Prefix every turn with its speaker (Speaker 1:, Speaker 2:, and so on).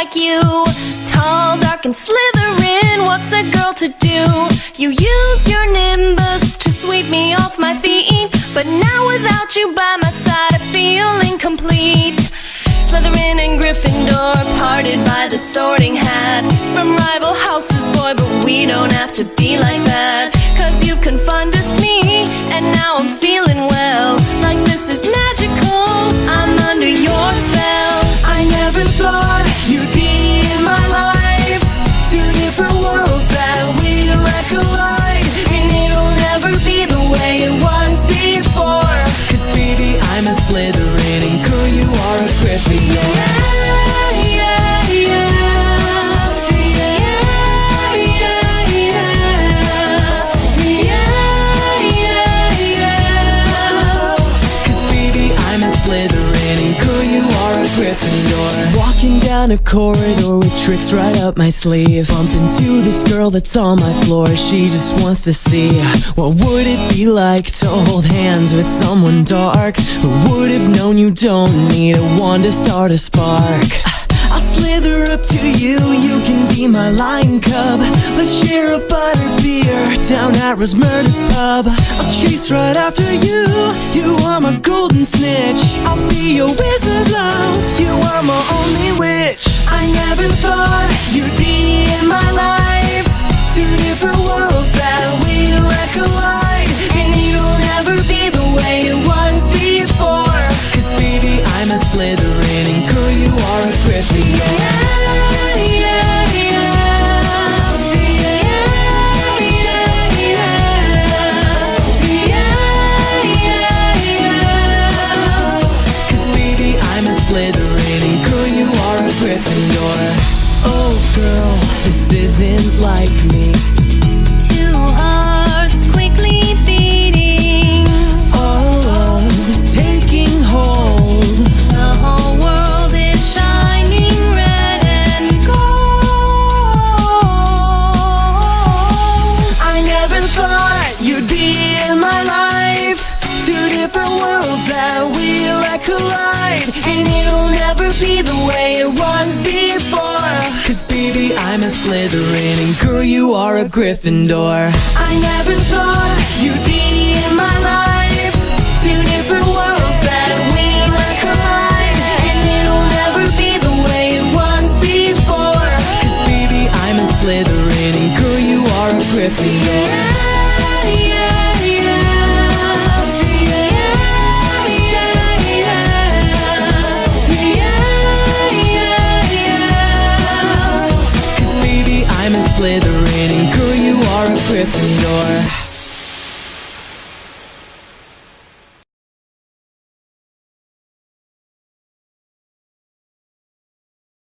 Speaker 1: like you. Tall, dark, and Slytherin, what's a girl to do? You use your nimbus to sweep me off my feet, but now without you by my side I feel incomplete. Slytherin and Gryffindor parted by the sorting hat. From rival houses, boy, but we don't have to be like that. Cause you've confunded me, and now I'm feeling well, like this is magical, I'm under your spell.
Speaker 2: I never thought you'd be in my life. Two different worlds that we like collide, and it'll never be the way it was before. Cause baby, I'm a Slytherin and girl, you are a Gryffindor. Walking down a corridor with tricks right up my sleeve, bump into this girl that's on my floor. She just wants to see what would it be like to hold hands with someone dark. Who would have known you don't need a wand to start a spark? I'll slither up to you, you can be my lion cub. Let's share a butter beer down at Rosmerda's pub. I'll chase right after you, you are my golden snitch. I'll be your wizard love, you are my only witch. I never thought you'd be in my life. Two different worlds that we like collide, and you'll never be the way it was before. Cause baby, I'm a Slytherin and girl, you are a Gryffindor. Slytherin and girl, you are a Gryffindor. Oh girl, this isn't like me.
Speaker 1: Two hearts quickly beating,
Speaker 2: All love is taking hold.
Speaker 1: the whole world is shining red and gold.
Speaker 2: I never thought you'd be in my life. Two different worlds that we like collide, and it'll never be the way it was before. Cause baby, I'm a Slytherin and girl, you are a Gryffindor. I never thought you'd be in my life. Two different worlds that we like collide, and it'll never be the way it was before. Cause baby, I'm a Slytherin and girl, you are a Gryffindor.